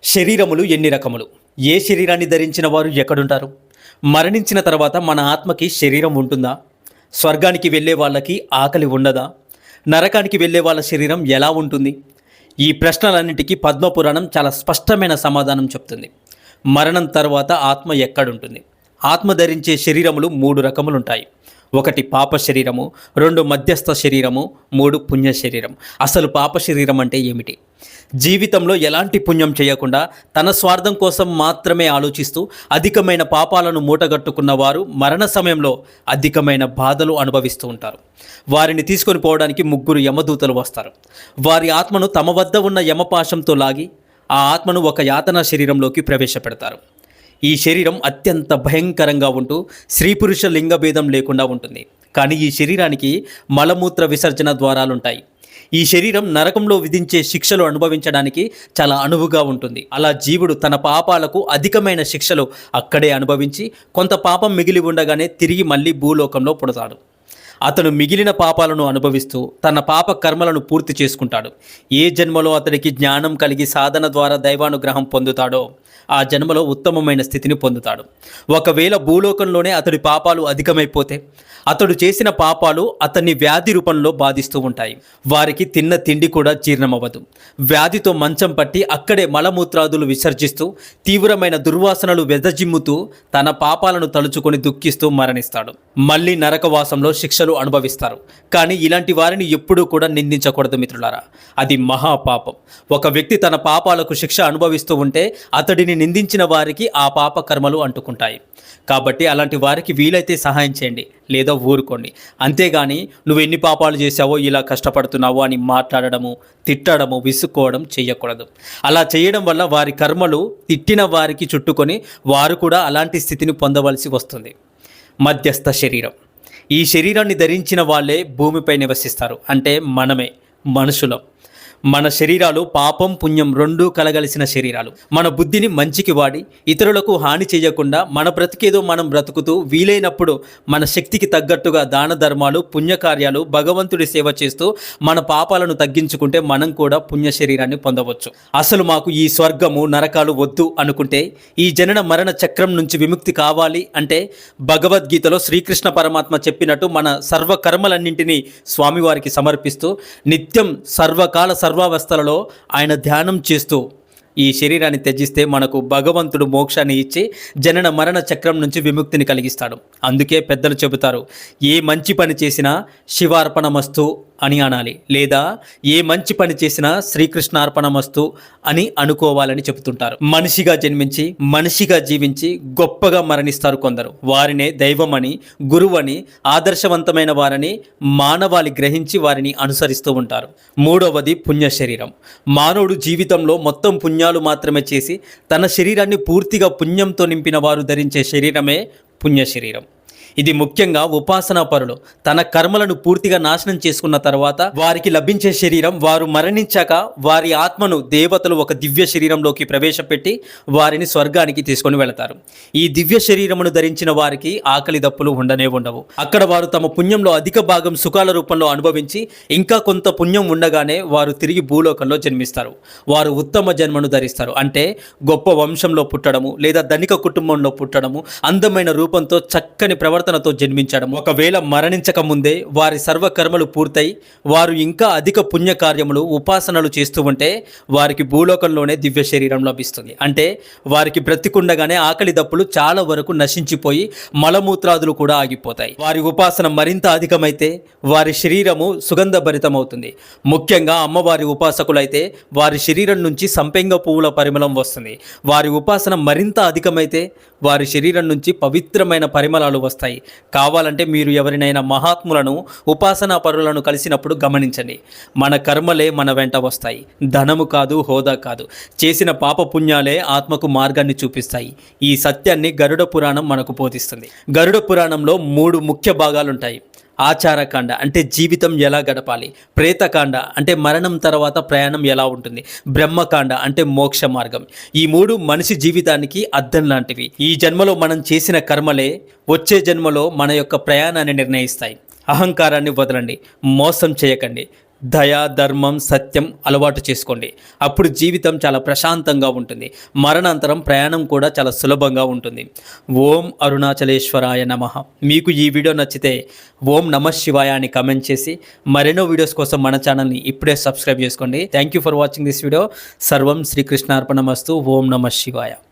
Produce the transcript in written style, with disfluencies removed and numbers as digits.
శరీరములు ఎన్ని రకములు? ఏ శరీరాన్ని ధరించిన వారు ఎక్కడుంటారు? మరణించిన తర్వాత మన ఆత్మకి శరీరం ఉంటుందా? స్వర్గానికి వెళ్ళే వాళ్ళకి ఆకలి ఉండదా? నరకానికి వెళ్ళే వాళ్ళ శరీరం ఎలా ఉంటుంది? ఈ ప్రశ్నలన్నిటికీ పద్మపురాణం చాలా స్పష్టమైన సమాధానం చెప్తుంది. మరణం తర్వాత ఆత్మ ఎక్కడుంటుంది? ఆత్మ ధరించే శరీరములు 3 రకములుంటాయి. 1 పాప శరీరము, 2 మధ్యస్థ శరీరము, 3 పుణ్య శరీరం. అసలు పాప శరీరం అంటే ఏమిటి? జీవితంలో ఎలాంటి పుణ్యం చేయకుండా తన స్వార్థం కోసం మాత్రమే ఆలోచిస్తూ అధికమైన పాపాలను మూటగట్టుకున్న వారు మరణ సమయంలో అధికమైన బాధలు అనుభవిస్తూ ఉంటారు. వారిని తీసుకొని పోవడానికి 3 యమదూతలు వస్తారు. వారి ఆత్మను తమ వద్ద ఉన్న యమపాశంతో లాగి ఆ ఆత్మను ఒక యాతన శరీరంలోకి ప్రవేశపెడతారు. ఈ శరీరం అత్యంత భయంకరంగా ఉంటూ స్త్రీ పురుష లింగభేదం లేకుండా ఉంటుంది. కానీ ఈ శరీరానికి మలమూత్ర విసర్జన ద్వారాలుంటాయి. ఈ శరీరం నరకంలో విధించే శిక్షలు అనుభవించడానికి చాలా అనువుగా ఉంటుంది. అలా జీవుడు తన పాపాలకు అధికమైన శిక్షలు అక్కడే అనుభవించి కొంత పాపం మిగిలి ఉండగానే తిరిగి మళ్ళీ భూలోకంలో పుడతాడు. అతను మిగిలిన పాపాలను అనుభవిస్తూ తన పాప కర్మలను పూర్తి చేసుకుంటాడు. ఏ జన్మలో అతడికి జ్ఞానం కలిగి సాధన ద్వారా దైవానుగ్రహం పొందుతాడో ఆ జన్మలో ఉత్తమమైన స్థితిని పొందుతాడు. ఒకవేళ భూలోకంలోనే అతడి పాపాలు అధికమైపోతే అతడు చేసిన పాపాలు అతన్ని వ్యాధి రూపంలో బాధిస్తూ ఉంటాయి. వారికి తిన్న తిండి కూడా జీర్ణమవ్వదు. వ్యాధితో మంచం పట్టి అక్కడే మలమూత్రాదులు విసర్జిస్తూ తీవ్రమైన దుర్వాసనలు వెదజిమ్ముతూ తన పాపాలను తలుచుకొని దుఃఖిస్తూ మరణిస్తాడు. మళ్ళీ నరకవాసంలో శిక్షలు అనుభవిస్తారు. కానీ ఇలాంటి వారిని ఎప్పుడూ కూడా నిందించకూడదు మిత్రులారా. అది మహాపాపం. ఒక వ్యక్తి తన పాపాలకు శిక్ష అనుభవిస్తూ ఉంటే అతడిని నిందించిన వారికి ఆ పాప కర్మలు అంటుకుంటాయి. కాబట్టి అలాంటి వారికి వీలైతే సహాయం చేయండి, లేదా ఊరుకోండి. అంతేగాని నువ్వు ఎన్ని పాపాలు చేశావో ఇలా కష్టపడుతున్నావు అని మాట్లాడడము, తిట్టడము, విసుక్కోవడం చేయకూడదు. అలా చేయడం వల్ల వారి కర్మలు తిట్టిన వారికి చుట్టుకొని వారు కూడా అలాంటి స్థితిని పొందవలసి వస్తుంది. మధ్యస్థ శరీరం. ఈ శరీరాన్ని ధరించిన వాళ్ళే భూమిపై నివసిస్తారు. అంటే మనమే, మనుషులం. మన శరీరాలు పాపం పుణ్యం 2 కలగలిసిన శరీరాలు. మన బుద్ధిని మంచికి వాడి ఇతరులకు హాని చేయకుండా మన బ్రతికేదో మనం బ్రతుకుతూ వీలైనప్పుడు మన శక్తికి తగ్గట్టుగా దాన ధర్మాలు, పుణ్యకార్యాలు, భగవంతుడి సేవ చేస్తూ మన పాపాలను తగ్గించుకుంటే మనం కూడా పుణ్య శరీరాన్ని పొందవచ్చు. అసలు మాకు ఈ స్వర్గము నరకాలు వద్దు అనుకుంటే, ఈ జనన మరణ చక్రం నుంచి విముక్తి కావాలి అంటే భగవద్గీతలో శ్రీకృష్ణ పరమాత్మ చెప్పినట్టు మన సర్వకర్మలన్నింటినీ స్వామివారికి సమర్పిస్తూ నిత్యం సర్వకాల సర్వావస్థలలో ఆయన ధ్యానం చేస్తూ ఈ శరీరాన్ని త్యజిస్తే మనకు భగవంతుడు మోక్షాన్ని ఇచ్చి జనన మరణ చక్రం నుంచి విముక్తిని కలిగిస్తాడు. అందుకే పెద్దలు చెబుతారు, ఏ మంచి పని చేసినా శివార్పణమస్తు అని అనాలి, లేదా ఏ మంచి పని చేసినా శ్రీకృష్ణార్పణమస్తు అని అనుకోవాలని చెబుతుంటారు. మనిషిగా జన్మించి మనిషిగా జీవించి గొప్పగా మరణిస్తారు కొందరు. వారినే దైవమని, గురువని, ఆదర్శవంతమైన వారని మానవాళి గ్రహించి వారిని అనుసరిస్తూ ఉంటారు. 3వది పుణ్య శరీరం. మానవుడు జీవితంలో మొత్తం పుణ్యాలు మాత్రమే చేసి తన శరీరాన్ని పూర్తిగా పుణ్యంతో నింపిన వారు ధరించే శరీరమే పుణ్య శరీరం. ఇది ముఖ్యంగా ఉపాసనా పరులు తన కర్మలను పూర్తిగా నాశనం చేసుకున్న తర్వాత వారికి లభించే శరీరం. వారు మరణించాక వారి ఆత్మను దేవతలు ఒక దివ్య శరీరంలోకి ప్రవేశపెట్టి వారిని స్వర్గానికి తీసుకొని వెళతారు. ఈ దివ్య శరీరమును ధరించిన వారికి ఆకలి దప్పులు ఉండనే ఉండవు. అక్కడ వారు తమ పుణ్యంలో అధిక భాగం సుఖాల రూపంలో అనుభవించి ఇంకా కొంత పుణ్యం ఉండగానే వారు తిరిగి భూలోకంలో జన్మిస్తారు. వారు ఉత్తమ జన్మను ధరిస్తారు. అంటే గొప్ప వంశంలో పుట్టడము, లేదా ధనిక కుటుంబంలో పుట్టడము, అందమైన రూపంతో చక్కని ప్రవర్తనతో జన్మించడం. ఒకవేళ మరణించక ముందే వారి సర్వకర్మలు పూర్తయి వారు ఇంకా అధిక పుణ్యకార్యములు, ఉపాసనలు చేస్తూ ఉంటే వారికి భూలోకంలోనే దివ్య శరీరం లభిస్తుంది. అంటే వారికి బ్రతికుండగానే ఆకలి దప్పులు చాలా వరకు నశించిపోయి మలమూత్రాదులు కూడా ఆగిపోతాయి. వారి ఉపాసన మరింత అధికమైతే వారి శరీరము సుగంధభరితమవుతుంది. ముఖ్యంగా అమ్మవారి ఉపాసకులైతే వారి శరీరం నుంచి సంపెంగ పువ్వుల పరిమళం వస్తుంది. వారి ఉపాసన మరింత అధికమైతే వారి శరీరం నుంచి పవిత్రమైన పరిమళాలు వస్తాయి. కావాలంటే మీరు ఎవరినైనా మహాత్ములను, ఉపాసనా పరులను కలిసినప్పుడు గమనించండి. మన కర్మలే మన వెంట వస్తాయి. ధనము కాదు, హోదా కాదు. చేసిన పాప పుణ్యాలే ఆత్మకు మార్గాన్ని చూపిస్తాయి. ఈ సత్యాన్ని గరుడ పురాణం మనకు బోధిస్తుంది. గరుడ పురాణంలో 3 ముఖ్య భాగాలుంటాయి. ఆచారకాండ అంటే జీవితం ఎలా గడపాలి, ప్రేతకాండ అంటే మరణం తర్వాత ప్రయాణం ఎలా ఉంటుంది, బ్రహ్మకాండ అంటే మోక్ష మార్గం. ఈ 3 మనిషి జీవితానికి అద్దం లాంటివి. ఈ జన్మలో మనం చేసిన కర్మలే వచ్చే జన్మలో మన యొక్క ప్రయాణాన్ని నిర్ణయిస్తాయి. అహంకారాన్ని వదలండి, మోసం చేయకండి, దయ, ధర్మం, సత్యం అలవాటు చేసుకోండి. అప్పుడు జీవితం చాలా ప్రశాంతంగా ఉంటుంది. మరణాంతరం ప్రయాణం కూడా చాలా సులభంగా ఉంటుంది. ఓం అరుణాచలేశ్వరాయ నమః. మీకు ఈ వీడియో నచ్చితే ఓం నమః శివాయ అని కమెంట్ చేసి మరెన్నో వీడియోస్ కోసం మన ఛానల్ని ఇప్పుడే సబ్స్క్రైబ్ చేసుకోండి. Thank you for watching this video. సర్వం శ్రీకృష్ణార్పణమస్తు. ఓం నమః శివాయ.